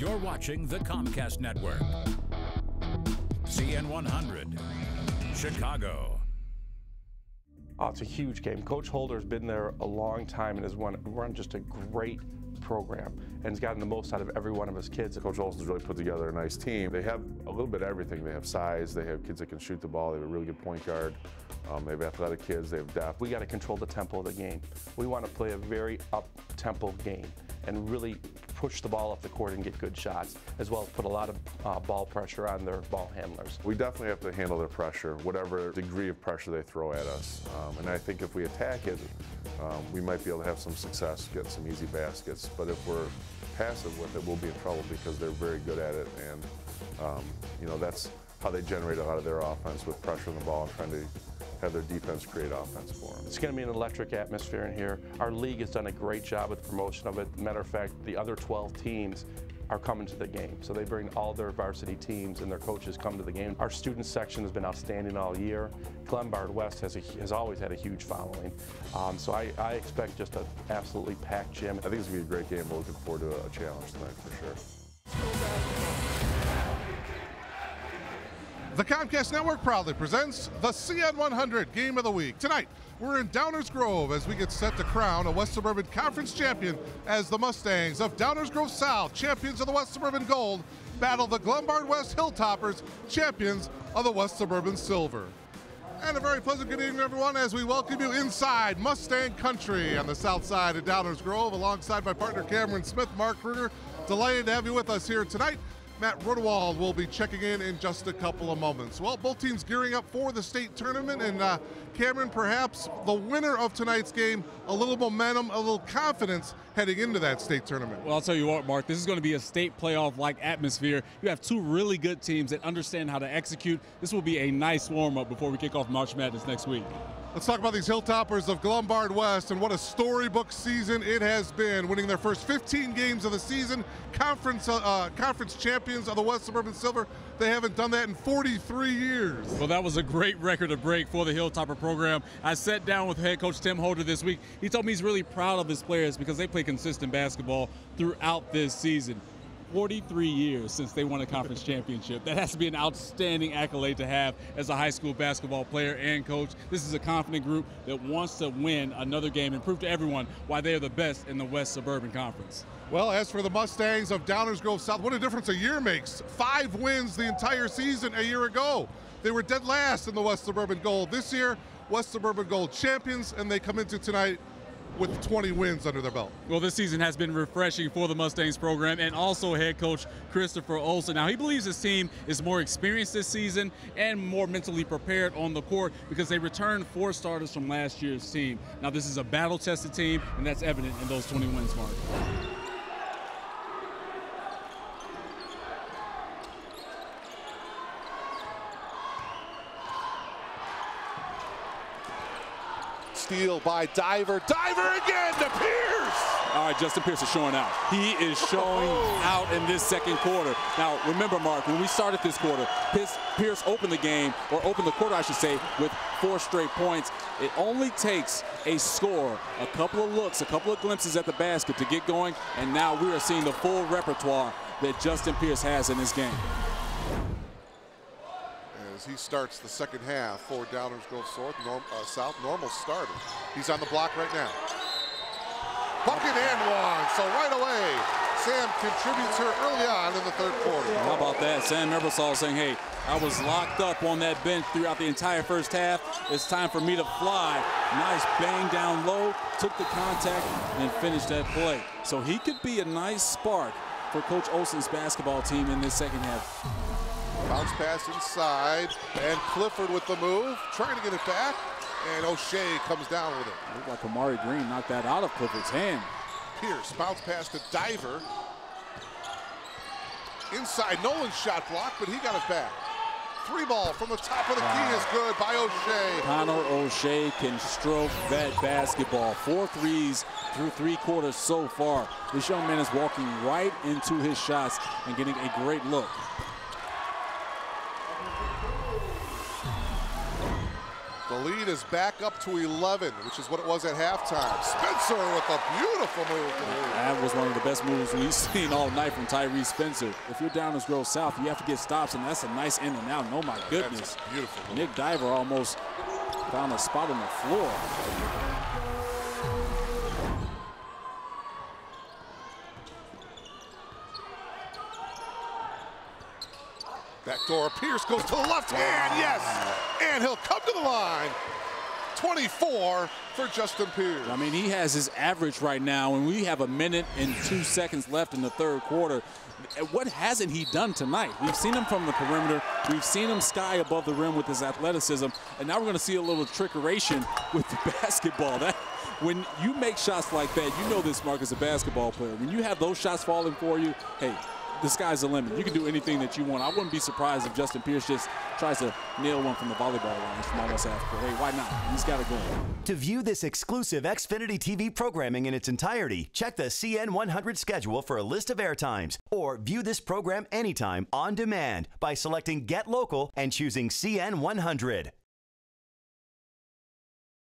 You're watching the Comcast Network. CN100, Chicago. Oh, it's a huge game. Coach Holder's been there a long time and has run just a great program and has gotten the most out of every one of his kids. Coach Olson's really put together a nice team. They have a little bit of everything. They have size, they have kids that can shoot the ball, they have a really good point guard, they have athletic kids, they have depth. We got to control the tempo of the game. We want to play a very up-tempo game and really push the ball up the court and get good shots, as well as put a lot of ball pressure on their ball handlers. We definitely have to handle their pressure, whatever degree of pressure they throw at us. And I think if we attack it, we might be able to have some success, get some easy baskets. But if we're passive with it, we'll be in trouble because they're very good at it. And, you know, that's how they generate a lot of their offense, with pressure on the ball and trying to have their defense create offense for them. It's going to be an electric atmosphere in here. Our league has done a great job with the promotion of it. Matter of fact, the other 12 teams are coming to the game. So they bring all their varsity teams and their coaches come to the game. Our student section has been outstanding all year. Glenbard West has always had a huge following. So I expect just an absolutely packed gym. I think it's going to be a great game. We're looking forward to a challenge tonight for sure. The Comcast Network proudly presents the CN100 Game of the Week. Tonight, we're in Downers Grove as we get set to crown a West Suburban Conference champion as the Mustangs of Downers Grove South, champions of the West Suburban Gold, battle the Glenbard West Hilltoppers, champions of the West Suburban Silver. And a very pleasant good evening, everyone, as we welcome you inside Mustang Country on the south side of Downers Grove, alongside my partner Cameron Smith, Mark Kruger. Delighted to have you with us here tonight. Matt Rodewald will be checking in just a couple of moments. Well, both teams gearing up for the state tournament, and Cameron, perhaps the winner of tonight's game, a little momentum, a little confidence heading into that state tournament. Well, I'll tell you what, Mark, this is going to be a state playoff-like atmosphere. You have two really good teams that understand how to execute. This will be a nice warm-up before we kick off March Madness next week. Let's talk about these Hilltoppers of Glenbard West and what a storybook season it has been, winning their first 15 games of the season, conference champions of the West Suburban Silver. They haven't done that in 43 years. Well, that was a great record to break for the Hilltopper program. I sat down with head coach Tim Holder this week. He told me he's really proud of his players because they play consistent basketball throughout this season. 43 years since they won a conference championship. That has to be an outstanding accolade to have as a high school basketball player and coach. This is a confident group that wants to win another game and prove to everyone why they are the best in the West Suburban Conference. Well, as for the Mustangs of Downers Grove South, what a difference a year makes. 5 wins the entire season a year ago. They were dead last in the West Suburban Gold. This year, West Suburban Gold champions, and they come into tonight with 20 wins under their belt. Well, this season has been refreshing for the Mustangs program and also head coach Christopher Olson. Now, he believes his team is more experienced this season and more mentally prepared on the court because they returned 4 starters from last year's team. Now, this is a battle-tested team, and that's evident in those 20 wins, Mark. Steal by Diver again to Pierce! All right, Justin Pierce is showing out. He is showing out in this second quarter. Now, remember, Mark, when we started this quarter, Pierce opened the game, or opened the quarter, I should say, with 4 straight points. It only takes a score, a couple of looks, a couple of glimpses at the basket to get going, and now we are seeing the full repertoire that Justin Pierce has in this game. As he starts the second half for Downers Grove South, normal starter. He's on the block right now. Bucket and one, so right away, Sam contributes her early on in the third quarter. How about that? Sam Ebersol saying, hey, I was locked up on that bench throughout the entire first half. It's time for me to fly. Nice bang down low, took the contact, and finished that play. So he could be a nice spark for Coach Olson's basketball team in this second half. Bounce pass inside, and Clifford with the move, trying to get it back, and O'Shea comes down with it. Looked like Amari Green knocked that out of Clifford's hand. Pierce, bounce pass to Diver. Inside, Nolan's shot blocked, but he got it back. 3 ball from the top of the key is good by O'Shea. Connor O'Shea can stroke that basketball. 4 threes through 3 quarters so far. This young man is walking right into his shots and getting a great look. The lead is back up to 11, which is what it was at halftime. Spencer with a beautiful move. That was one of the best moves we've seen all night from Tyrese Spencer. If you're Downers Grove South, you have to get stops, and that's a nice in and out. And oh my goodness. That's a beautiful move. Nick Diver almost found a spot on the floor. Backdoor, Pierce goes to the left hand, yes! And he'll come to the line. 24 for Justin Pierce. I mean, he has his average right now, and we have 1 minute and 2 seconds left in the third quarter. What hasn't he done tonight? We've seen him from the perimeter. We've seen him sky above the rim with his athleticism, and now we're going to see a little trickeration with the basketball. When you make shots like that, you know this, Mark, as a basketball player. When you have those shots falling for you, hey, the sky's the limit. You can do anything that you want. I wouldn't be surprised if Justin Pierce just tries to nail one from the volleyball line from almost half court. Hey, why not? He's got to go. To view this exclusive Xfinity TV programming in its entirety, check the CN100 schedule for a list of airtimes, or view this program anytime on demand by selecting Get Local and choosing CN100.